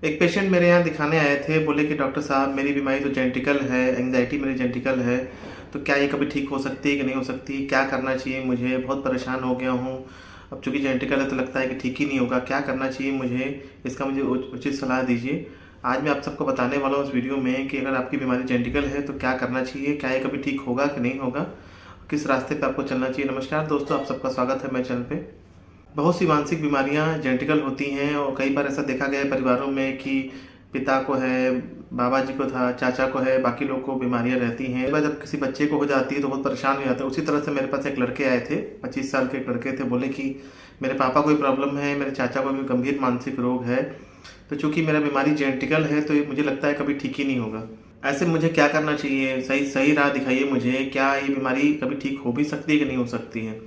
एक पेशेंट मेरे यहाँ दिखाने आए थे, बोले कि डॉक्टर साहब मेरी बीमारी तो जेनेटिकल है, एंग्जाइटी मेरी जेनेटिकल है, तो क्या ये कभी ठीक हो सकती है कि नहीं हो सकती, क्या करना चाहिए मुझे, बहुत परेशान हो गया हूँ। अब चूंकि जेनेटिकल है तो लगता है कि ठीक ही नहीं होगा, क्या करना चाहिए मुझे, इसका मुझे उचित सलाह दीजिए। आज मैं आप सबको बताने वाला हूँ इस वीडियो में कि अगर आपकी बीमारी जेनेटिकल है तो क्या करना चाहिए, क्या ये कभी ठीक होगा कि नहीं होगा, किस रास्ते पे आपको चलना चाहिए। नमस्कार दोस्तों, आप सबका स्वागत है मेरे चैनल पे। बहुत सी मानसिक बीमारियां जेनेटिकल होती हैं और कई बार ऐसा देखा गया है परिवारों में कि पिता को है, बाबा जी को था, चाचा को है, बाकी लोग को बीमारियां रहती हैं। एक बार जब किसी बच्चे को हो जाती है तो बहुत परेशान हो जाता है। उसी तरह से मेरे पास एक लड़के आए थे, 25 साल के एक लड़के थे। बोले कि मेरे पापा को भी प्रॉब्लम है, मेरे चाचा को भी गंभीर मानसिक रोग है, तो चूंकि मेरा बीमारी जेनेटिकल है तो ये मुझे लगता है कभी ठीक ही नहीं होगा। ऐसे मुझे क्या करना चाहिए, सही सही राह दिखाइए मुझे, क्या ये बीमारी कभी ठीक हो भी सकती है कि नहीं हो सकती है।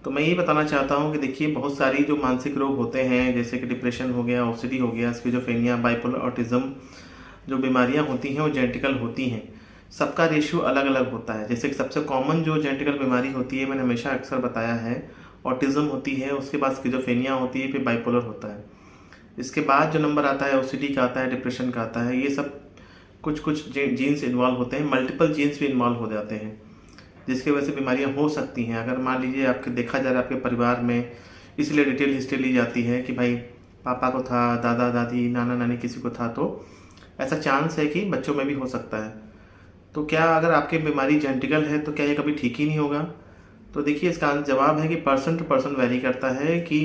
तो मैं ये बताना चाहता हूँ कि देखिए, बहुत सारी जो मानसिक रोग होते हैं जैसे कि डिप्रेशन हो गया, ओसिडी हो गया, स्किज़ोफ्रेनिया, बाइपोलर ऑटिज्म, जो बीमारियाँ होती हैं वो जेनेटिकल होती हैं। सबका रेशियो अलग अलग होता है। जैसे कि सबसे कॉमन जो जेनेटिकल बीमारी होती है, मैंने हमेशा अक्सर बताया है, ऑटिज्म होती है, उसके बाद स्किज़ोफ्रेनिया होती है, फिर बाइपोलर होता है। इसके बाद जो नंबर आता है ओसिडी का आता है, डिप्रेशन का आता है। ये सब कुछ कुछ जीन्स इन्वॉल्व होते हैं, मल्टीपल जीन्स भी इन्वॉल्व हो जाते हैं, जिसकी वजह से बीमारियां हो सकती हैं। अगर मान लीजिए आपके देखा जा रहा है आपके परिवार में, इसलिए डिटेल हिस्ट्री ली जाती है कि भाई पापा को था, दादा दादी, नाना नानी किसी को था, तो ऐसा चांस है कि बच्चों में भी हो सकता है। तो क्या अगर आपकी बीमारी जेनेटिकल है तो क्या ये कभी ठीक ही नहीं होगा? तो देखिए, इसका जवाब है कि पर्सन टू पर्सन वेरी करता है कि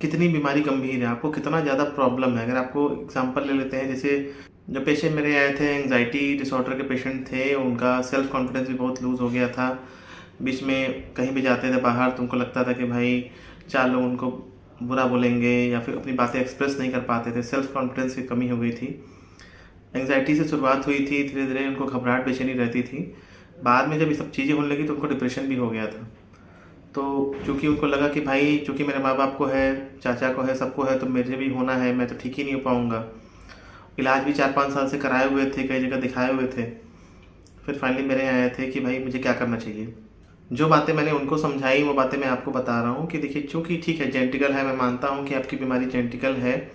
कितनी बीमारी गंभीर है, आपको कितना ज़्यादा प्रॉब्लम है। अगर आपको एग्जांपल ले लेते हैं, जैसे जो पेशेंट मेरे आए थे, एंग्जाइटी डिसऑर्डर के पेशेंट थे, उनका सेल्फ कॉन्फिडेंस भी बहुत लूज़ हो गया था। बीच में कहीं भी जाते थे बाहर तो उनको लगता था कि भाई 4 लोग उनको बुरा बोलेंगे या फिर अपनी बातें एक्सप्रेस नहीं कर पाते थे, सेल्फ कॉन्फिडेंस की कमी हो गई थी। एंग्जाइटी से शुरुआत हुई थी, धीरे धीरे उनको घबराहट बेचैनी रहती थी। बाद में जब ये सब चीज़ें होने लगी तो उनको डिप्रेशन भी हो गया था। तो चूँकि उनको लगा कि भाई चूँकि मेरे माँ बाप को है, चाचा को है, सबको है, तो मुझे भी होना है, मैं तो ठीक ही नहीं हो पाऊँगा। इलाज भी 4-5 साल से कराए हुए थे, कई जगह दिखाए हुए थे। फिर फाइनली मेरे यहाँ आए थे कि भाई मुझे क्या करना चाहिए। जो बातें मैंने उनको समझाई वो बातें मैं आपको बता रहा हूँ कि देखिए, चूँकि ठीक है जेनेटिकल है, मैं मानता हूँ कि आपकी बीमारी जेनेटिकल है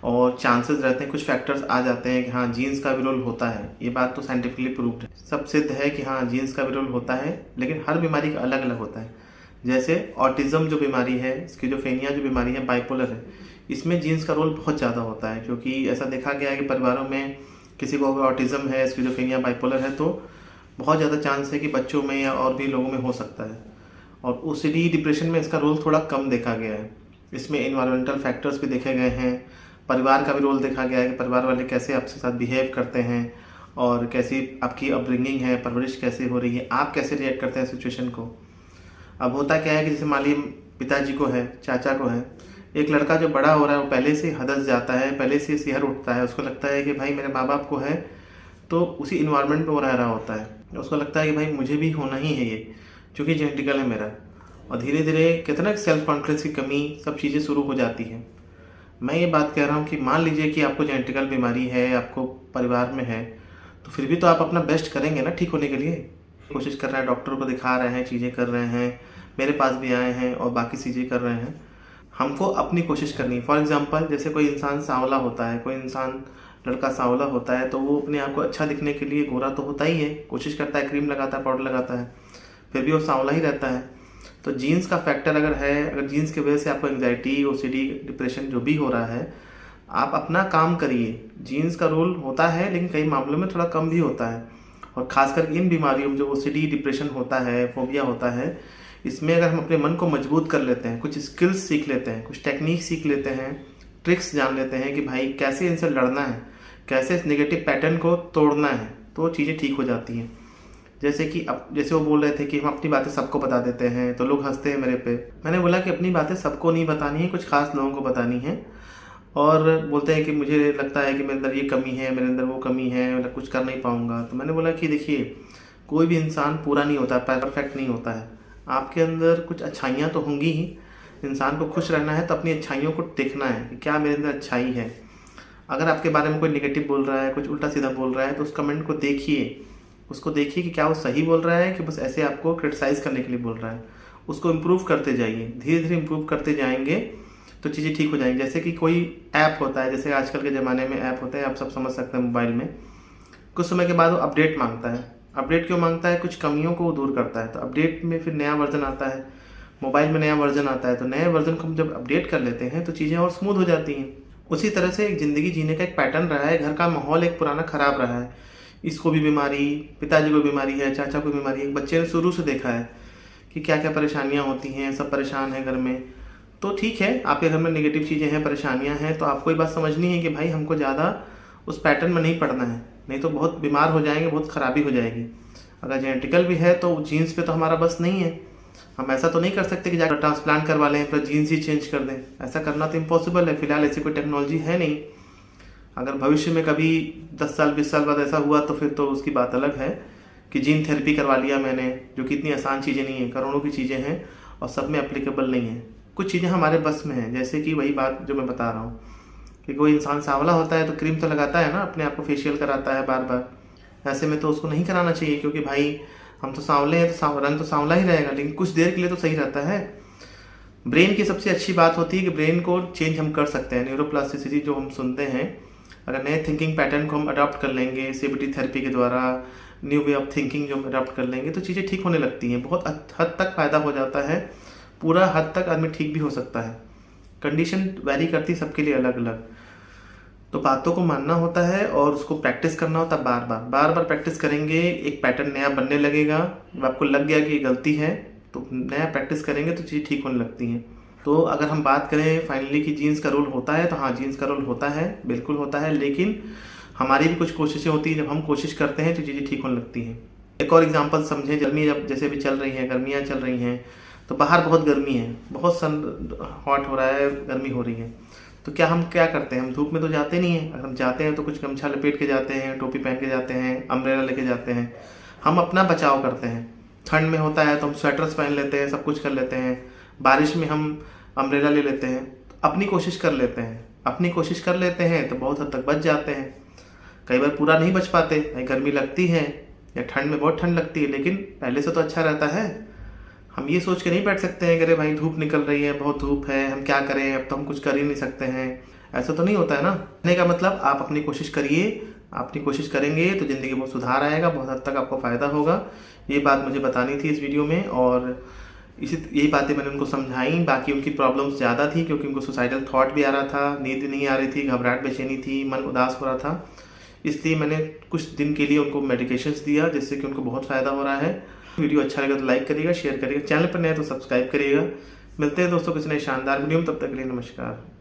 और चांसेस रहते हैं, कुछ फैक्टर्स आ जाते हैं कि हाँ जीन्स का भी रोल होता है। ये बात तो साइंटिफिकली प्रूव्ड है, सब सिद्ध है कि हाँ जीन्स का भी रोल होता है, लेकिन हर बीमारी का अलग अलग होता है। जैसे ऑटिज्म जो बीमारी है, स्किज़ोफ्रेनिया जो बीमारी है, बाइपोलर है, इसमें जीन्स का रोल बहुत ज़्यादा होता है। क्योंकि ऐसा देखा गया है कि परिवारों में किसी को अगर ऑटिज्म है, स्किज़ोफ्रेनिया, बाइपोलर है, तो बहुत ज़्यादा चांस है कि बच्चों में या और भी लोगों में हो सकता है। और ओसीडी डिप्रेशन में इसका रोल थोड़ा कम देखा गया है। इसमें इन्वायरमेंटल फैक्टर्स भी देखे गए हैं, परिवार का भी रोल देखा गया है कि परिवार वाले कैसे आपके साथ बिहेव करते हैं और कैसी आपकी अपब्रिंगिंग है, परवरिश कैसे हो रही है, आप कैसे रिएक्ट करते हैं सिचुएशन को। अब होता क्या है कि जैसे मान लीजिए पिताजी को है, चाचा को है, एक लड़का जो बड़ा हो रहा है वो पहले से हदस जाता है, पहले से सिहर उठता है। उसको लगता है कि भाई मेरे माँ बाप को है, तो उसी इन्वायरमेंट में वो रह रहा होता है। उसको लगता है कि भाई मुझे भी होना ही है ये, क्योंकि जेनेटिकल है मेरा। और धीरे धीरे कितना सेल्फ कॉन्फिडेंस की कमी, सब चीज़ें शुरू हो जाती हैं। मैं ये बात कह रहा हूँ कि मान लीजिए कि आपको जेनेटिकल बीमारी है, आपको परिवार में है, तो फिर भी तो आप अपना बेस्ट करेंगे ना ठीक होने के लिए। कोशिश कर रहे हैं, डॉक्टर को दिखा रहे हैं, चीज़ें कर रहे हैं, मेरे पास भी आए हैं और बाकी चीज़ें कर रहे हैं। हमको अपनी कोशिश करनी है। फॉर एग्जांपल, जैसे कोई इंसान सांवला होता है, कोई इंसान लड़का सांवला होता है, तो वो अपने आप को अच्छा दिखने के लिए गोरा तो होता ही है, कोशिश करता है, क्रीम लगाता है, पाउडर लगाता है, फिर भी वो सांवला ही रहता है। तो जीन्स का फैक्टर अगर है, अगर जीन्स की वजह से आपको एंग्जाइटी, ओसीडी, डिप्रेशन जो भी हो रहा है, आप अपना काम करिए। जीन्स का रोल होता है, लेकिन कई मामलों में थोड़ा कम भी होता है। और खासकर इन बीमारियों में जो ओसीडी, डिप्रेशन होता है, फोबिया होता है, इसमें अगर हम अपने मन को मजबूत कर लेते हैं, कुछ स्किल्स सीख लेते हैं, कुछ टेक्निक सीख लेते हैं, ट्रिक्स जान लेते हैं कि भाई कैसे इनसे लड़ना है, कैसे इस नेगेटिव पैटर्न को तोड़ना है, तो चीज़ें ठीक हो जाती हैं। जैसे कि अब जैसे वो बोल रहे थे कि हम अपनी बातें सबको बता देते हैं तो लोग हंसते हैं मेरे पे। मैंने बोला कि अपनी बातें सबको नहीं बतानी है, कुछ खास लोगों को बतानी है। और बोलते हैं कि मुझे लगता है कि मेरे अंदर ये कमी है, मेरे अंदर वो कमी है, मैं कुछ कर नहीं पाऊँगा। तो मैंने बोला कि देखिए, कोई भी इंसान पूरा नहीं होता, परफेक्ट नहीं होता है। आपके अंदर कुछ अच्छाइयाँ तो होंगी ही। इंसान को खुश रहना है तो अपनी अच्छाइयों को देखना है कि क्या मेरे अंदर अच्छाई है। अगर आपके बारे में कोई नेगेटिव बोल रहा है, कुछ उल्टा सीधा बोल रहा है, तो उस कमेंट को देखिए, उसको देखिए कि क्या वो सही बोल रहा है कि बस ऐसे आपको क्रिटिसाइज़ करने के लिए बोल रहा है। उसको इम्प्रूव करते जाइए, धीरे धीरे इम्प्रूव करते जाएंगे तो चीज़ें ठीक हो जाएंगी। जैसे कि कोई ऐप होता है, जैसे आजकल के ज़माने में ऐप होते हैं, आप सब समझ सकते हैं मोबाइल में, कुछ समय के बाद वो अपडेट मांगता है। अपडेट क्यों मांगता है? कुछ कमियों को वो दूर करता है। तो अपडेट में फिर नया वर्जन आता है, मोबाइल में नया वर्जन आता है, तो नए वर्जन को हम जब अपडेट कर लेते हैं तो चीज़ें और स्मूथ हो जाती हैं। उसी तरह से एक ज़िंदगी जीने का एक पैटर्न रहा है, घर का माहौल एक पुराना ख़राब रहा है, इसको भी बीमारी, पिताजी को बीमारी है, चाचा को बीमारी है, बच्चे ने शुरू से देखा है कि क्या क्या परेशानियाँ होती हैं, सब परेशान है घर में। तो ठीक है, आपके घर में नेगेटिव चीज़ें हैं, परेशानियाँ हैं, तो आपको ये बात समझनी है कि भाई हमको ज़्यादा उस पैटर्न में नहीं पड़ना है, नहीं तो बहुत बीमार हो जाएंगे, बहुत ख़राबी हो जाएगी। अगर जेनेटिकल भी है तो जीन्स पे तो हमारा बस नहीं है। हम ऐसा तो नहीं कर सकते कि जाकर ट्रांसप्लांट करवा लें फिर जीन्स ही चेंज कर दें, ऐसा करना तो इम्पॉसिबल है। फिलहाल ऐसी कोई टेक्नोलॉजी है नहीं। अगर भविष्य में कभी 10 साल 20 साल बाद ऐसा हुआ तो फिर तो उसकी बात अलग है कि जीन थेरेपी करवा लिया मैंने, जो कि इतनी आसान चीज़ें नहीं है, करोड़ों की चीज़ें हैं और सब में एप्लीकेबल नहीं है। कुछ चीज़ें हमारे बस में हैं, जैसे कि वही बात जो मैं बता रहा हूँ कि कोई इंसान सांवला होता है तो क्रीम तो लगाता है ना, अपने आप को फेशियल कराता है बार बार। ऐसे में तो उसको नहीं कराना चाहिए, क्योंकि भाई हम तो सांवले हैं तो रंग तो सांवला ही रहेगा, लेकिन कुछ देर के लिए तो सही रहता है। ब्रेन की सबसे अच्छी बात होती है कि ब्रेन को चेंज हम कर सकते हैं। न्यूरोप्लास्टिसिटी जो हम सुनते हैं, अगर नए थिंकिंग पैटर्न को हम अडॉप्ट कर लेंगे सीबीटी थेरेपी के द्वारा, न्यू वे ऑफ थिंकिंग जो हम अडॉप्ट कर लेंगे, तो चीज़ें ठीक होने लगती हैं। बहुत हद तक फ़ायदा हो जाता है, पूरा हद तक आदमी ठीक भी हो सकता है। कंडीशन वैरी करती सबके लिए अलग अलग, तो बातों को मानना होता है और उसको प्रैक्टिस करना होता है। बार बार प्रैक्टिस करेंगे, एक पैटर्न नया बनने लगेगा। जब आपको लग गया कि ये गलती है तो नया प्रैक्टिस करेंगे तो चीज़ें ठीक होने लगती हैं। तो अगर हम बात करें फाइनली कि जीन्स का रोल होता है, तो हाँ, जीन्स का रोल होता है, बिल्कुल होता है, लेकिन हमारी भी कुछ कोशिशें होती हैं। जब हम कोशिश करते हैं तो चीज़ें ठीक होने लगती हैं। एक और एग्जांपल समझें, गर्मी जब जैसे भी चल रही है, गर्मियाँ चल रही हैं, तो बाहर बहुत गर्मी है, बहुत हॉट हो रहा है, गर्मी हो रही है, तो क्या हम क्या करते हैं? हम धूप में तो जाते नहीं हैं। अगर हम जाते हैं तो कुछ गमछा लपेट के जाते हैं, टोपी पहन के जाते हैं, अम्ब्रेला लेके जाते हैं, हम अपना बचाव करते हैं। ठंड में होता है तो हम स्वेटर्स पहन लेते हैं, सब कुछ कर लेते हैं। बारिश में हम अम्ब्रेला ले लेते हैं, अपनी कोशिश कर लेते हैं। अपनी कोशिश कर लेते हैं तो बहुत हद तक बच जाते हैं। कई बार पूरा नहीं बच पाते, भाई गर्मी लगती है या ठंड में बहुत ठंड लगती है, लेकिन पहले से तो अच्छा रहता है। हम ये सोच के नहीं बैठ सकते हैं कि अरे भाई धूप निकल रही है, बहुत धूप है, हम क्या करें, अब तो हम कुछ कर ही नहीं सकते हैं। ऐसा तो नहीं होता है ना। कहने का मतलब आप अपनी कोशिश करिए, अपनी कोशिश करेंगे तो ज़िंदगी में बहुत सुधार आएगा, बहुत हद तक आपको फ़ायदा होगा। ये बात मुझे बतानी थी इस वीडियो में, और यही बातें मैंने उनको समझाई। बाकी उनकी प्रॉब्लम्स ज़्यादा थी, क्योंकि उनको सुसाइडल थॉट भी आ रहा था, नींद नहीं आ रही थी, घबराहट बेचैनी थी, मन उदास हो रहा था। इसलिए मैंने कुछ दिन के लिए उनको मेडिकेशंस दिया, जिससे कि उनको बहुत फ़ायदा हो रहा है। वीडियो अच्छा लगा तो लाइक करिएगा, शेयर करिएगा, चैनल पर नए तो सब्सक्राइब करिएगा। मिलते हैं दोस्तों किसी नए शानदार वीडियो में, तब तक के लिए नमस्कार।